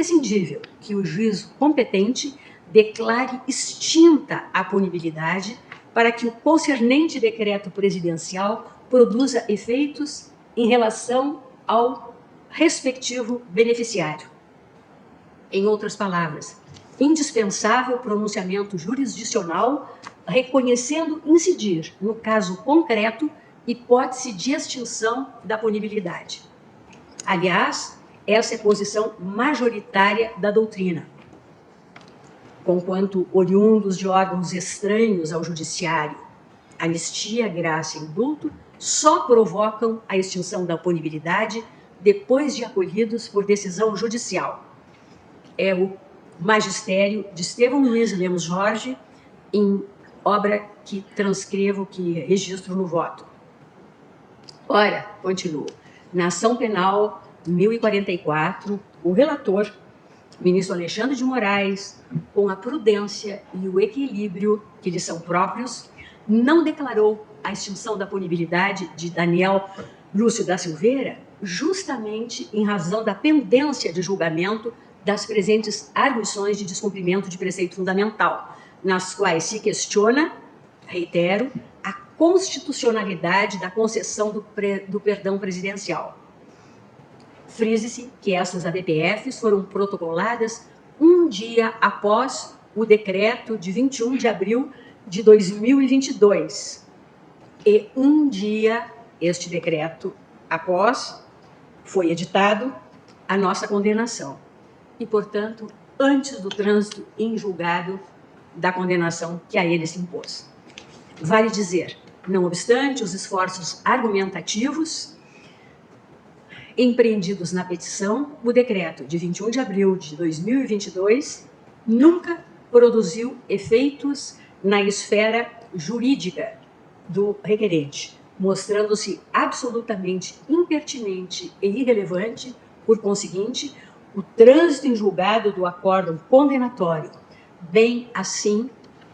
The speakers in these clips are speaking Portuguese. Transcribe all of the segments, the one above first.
imprescindível que o juízo competente declare extinta a punibilidade para que o concernente decreto presidencial produza efeitos em relação ao respectivo beneficiário. Em outras palavras, indispensável pronunciamento jurisdicional reconhecendo incidir, no caso concreto, hipótese de extinção da punibilidade. Aliás, essa é a posição majoritária da doutrina, conquanto oriundos de órgãos estranhos ao judiciário, anistia, graça e indulto só provocam a extinção da punibilidade depois de acolhidos por decisão judicial. É o magistério de Estevão Luiz Lemos Jorge, em obra que transcrevo, que registro no voto. Ora, continuo, na ação penal 1044, o relator, ministro Alexandre de Moraes, com a prudência e o equilíbrio que lhe são próprios, não declarou a extinção da punibilidade de Daniel Lúcio da Silveira justamente em razão da pendência de julgamento das presentes arguições de descumprimento de preceito fundamental, nas quais se questiona, reitero, a constitucionalidade da concessão do perdão presidencial. Frise-se que essas ADPFs foram protocoladas um dia após o decreto de 21 de abril de 2022 e um dia este decreto após foi editado a nossa condenação e, portanto, antes do trânsito em julgado da condenação que a ele se impôs. Vale dizer, não obstante os esforços argumentativos empreendidos na petição, o decreto de 21 de abril de 2022 nunca produziu efeitos na esfera jurídica do requerente, mostrando-se absolutamente impertinente e irrelevante, por conseguinte, o trânsito em julgado do acórdão condenatório, bem assim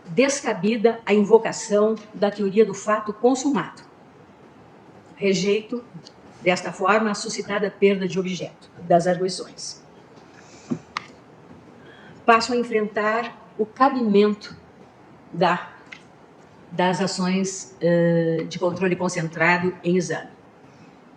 descabida a invocação da teoria do fato consumado. Rejeito, desta forma, a suscitada perda de objeto das arguições. Passo a enfrentar o cabimento das ações de controle concentrado em exame.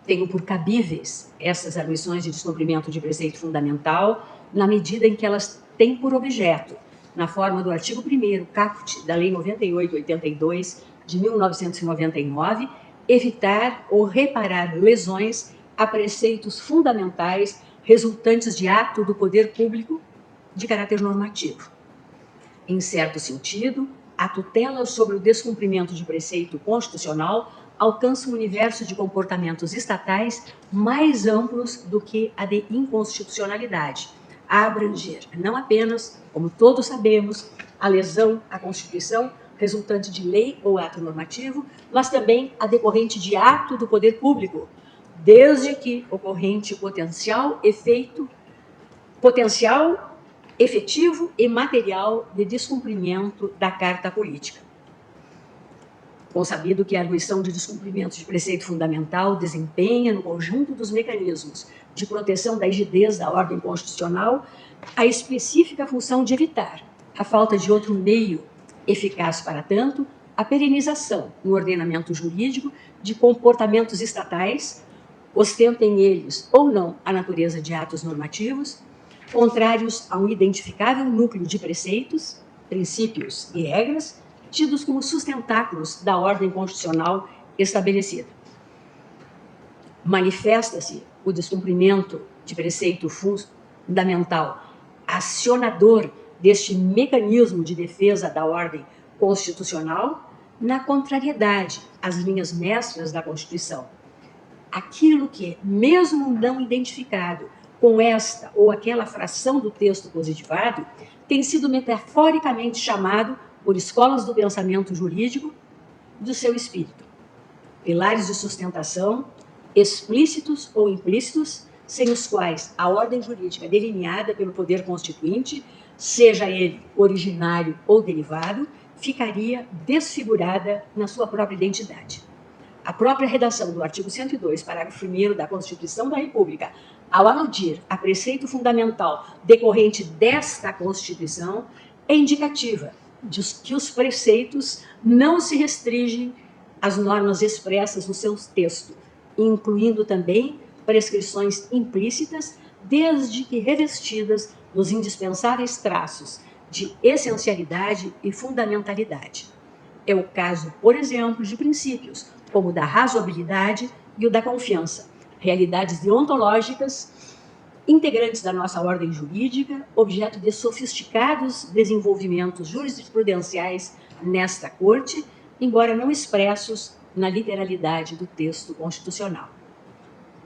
Tenho por cabíveis essas arguições de descumprimento de preceito fundamental na medida em que elas têm por objeto, na forma do artigo 1º, caput da Lei 98/82 de 1999, evitar ou reparar lesões a preceitos fundamentais resultantes de ato do poder público de caráter normativo. Em certo sentido, a tutela sobre o descumprimento de preceito constitucional alcança um universo de comportamentos estatais mais amplos do que a de inconstitucionalidade, a abranger não apenas, como todos sabemos, a lesão à Constituição resultante de lei ou ato normativo, mas também a decorrente de ato do poder público, desde que ocorrente potencial, efetivo e material de descumprimento da Carta Política. Consabido que a arguição de descumprimento de preceito fundamental desempenha, no conjunto dos mecanismos de proteção da rigidez da ordem constitucional, a específica função de evitar a falta de outro meio eficaz para tanto, a perenização no ordenamento jurídico de comportamentos estatais, ostentem eles ou não a natureza de atos normativos, contrários a um identificável núcleo de preceitos, princípios e regras, tidos como sustentáculos da ordem constitucional estabelecida. Manifesta-se o descumprimento de preceito fundamental acionador deste mecanismo de defesa da ordem constitucional na contrariedade às linhas mestras da Constituição. Aquilo que, mesmo não identificado com esta ou aquela fração do texto positivado, tem sido metaforicamente chamado por escolas do pensamento jurídico do seu espírito. Pilares de sustentação, explícitos ou implícitos, sem os quais a ordem jurídica delineada pelo poder constituinte, seja ele originário ou derivado, ficaria desfigurada na sua própria identidade. A própria redação do artigo 102, parágrafo 1º da Constituição da República, ao aludir a preceito fundamental decorrente desta Constituição, é indicativa de que os preceitos não se restringem às normas expressas no seu texto, incluindo também prescrições implícitas, desde que revestidas nos indispensáveis traços de essencialidade e fundamentalidade. É o caso, por exemplo, de princípios como o da razoabilidade e o da confiança, realidades deontológicas integrantes da nossa ordem jurídica, objeto de sofisticados desenvolvimentos jurisprudenciais nesta Corte, embora não expressos na literalidade do texto constitucional.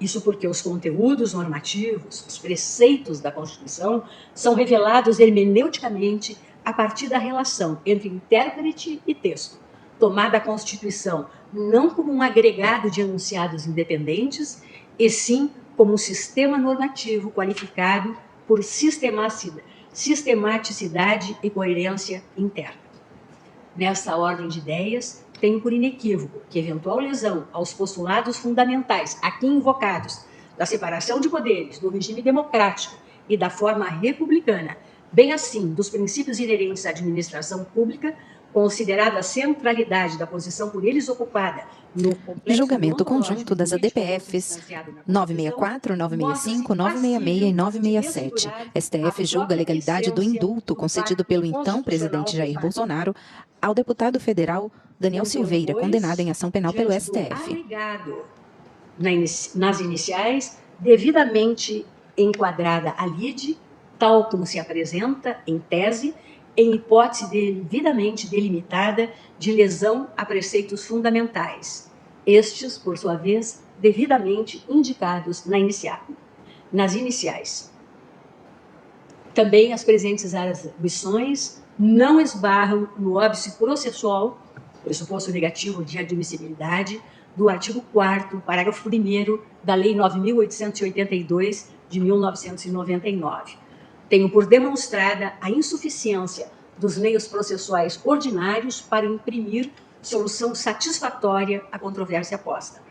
Isso porque os conteúdos normativos, os preceitos da Constituição, são revelados hermeneuticamente a partir da relação entre intérprete e texto, tomada a Constituição não como um agregado de enunciados independentes, e sim como um sistema normativo qualificado por sistematicidade e coerência interna. Nesta ordem de ideias, tenho por inequívoco que eventual lesão aos postulados fundamentais aqui invocados da separação de poderes, do regime democrático e da forma republicana, bem assim dos princípios inerentes à administração pública, considerada a centralidade da posição por eles ocupada no Julgamento conjunto das ADPFs 964, 965, 966 e 967. STF julga a legalidade do indulto concedido pelo então presidente Jair Bolsonaro ao deputado federal Daniel Silveira, condenado em ação penal pelo STF. Nas iniciais, devidamente enquadrada a lide, tal como se apresenta em tese, em hipótese devidamente delimitada de lesão a preceitos fundamentais. Estes, por sua vez, devidamente indicados nas iniciais. Também as presentes arguições não esbarram no óbice processual, pressuposto negativo de admissibilidade, do artigo 4º, parágrafo 1º da Lei 9.882, de 1999. Tenho por demonstrada a insuficiência dos meios processuais ordinários para imprimir solução satisfatória à controvérsia posta.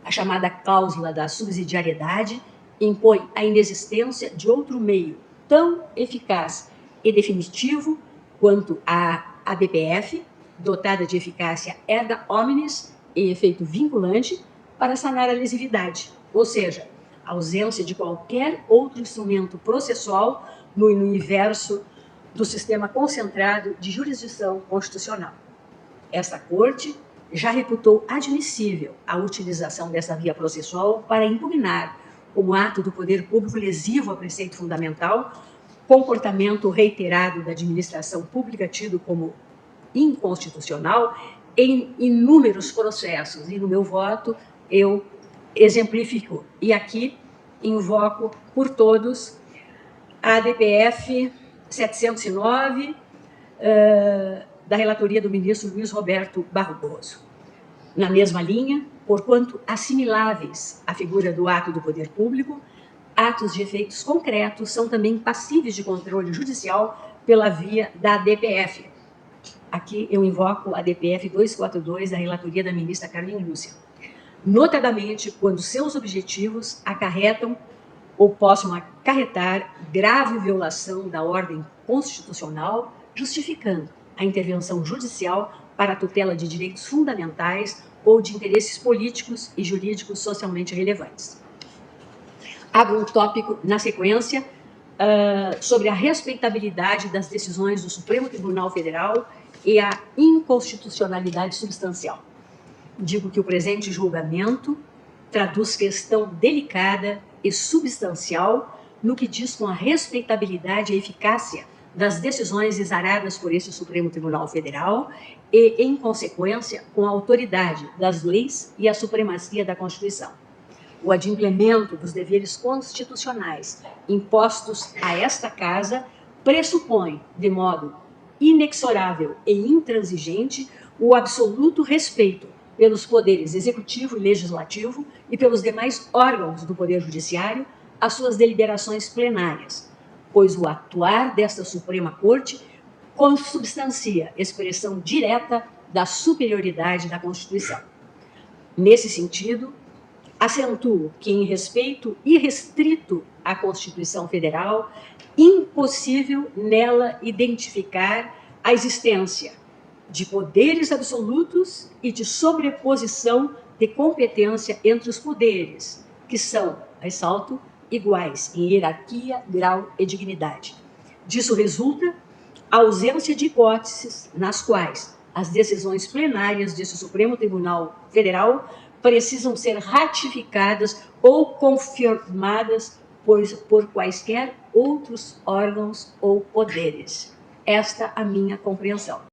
A chamada cláusula da subsidiariedade impõe a inexistência de outro meio tão eficaz e definitivo quanto a ADPF, dotada de eficácia erga omnes e efeito vinculante, para sanar a lesividade, ou seja, a ausência de qualquer outro instrumento processual no universo do sistema concentrado de jurisdição constitucional. Esta Corte já reputou admissível a utilização dessa via processual para impugnar, como ato do poder público lesivo a preceito fundamental, comportamento reiterado da administração pública tido como inconstitucional em inúmeros processos. E no meu voto eu exemplifico. E aqui invoco por todos a ADPF 709, da relatoria do ministro Luiz Roberto Barroso. Na mesma linha, porquanto assimiláveis à figura do ato do poder público, atos de efeitos concretos são também passíveis de controle judicial pela via da ADPF. Aqui eu invoco a ADPF 242, da relatoria da ministra Carmen Lúcia. Notadamente, quando seus objetivos acarretam ou possam acarretar grave violação da ordem constitucional, justificando a intervenção judicial para a tutela de direitos fundamentais ou de interesses políticos e jurídicos socialmente relevantes. Abro um tópico na sequência sobre a respeitabilidade das decisões do Supremo Tribunal Federal e a inconstitucionalidade substancial. Digo que o presente julgamento traduz questão delicada e substancial no que diz com a respeitabilidade e eficácia das decisões exaradas por esse Supremo Tribunal Federal e, em consequência, com a autoridade das leis e a supremacia da Constituição. O adimplemento dos deveres constitucionais impostos a esta Casa pressupõe, de modo inexorável e intransigente, o absoluto respeito pelos poderes executivo e legislativo e pelos demais órgãos do Poder Judiciário às suas deliberações plenárias, pois o atuar desta Suprema Corte consubstancia expressão direta da superioridade da Constituição. Nesse sentido, Acentuo que, em respeito irrestrito à Constituição Federal, impossível nela identificar a existência de poderes absolutos e de sobreposição de competência entre os poderes, que são, ressalto, iguais em hierarquia, grau e dignidade. Disso resulta a ausência de hipóteses nas quais as decisões plenárias desse Supremo Tribunal Federal precisam ser ratificadas ou confirmadas por quaisquer outros órgãos ou poderes. Esta a minha compreensão.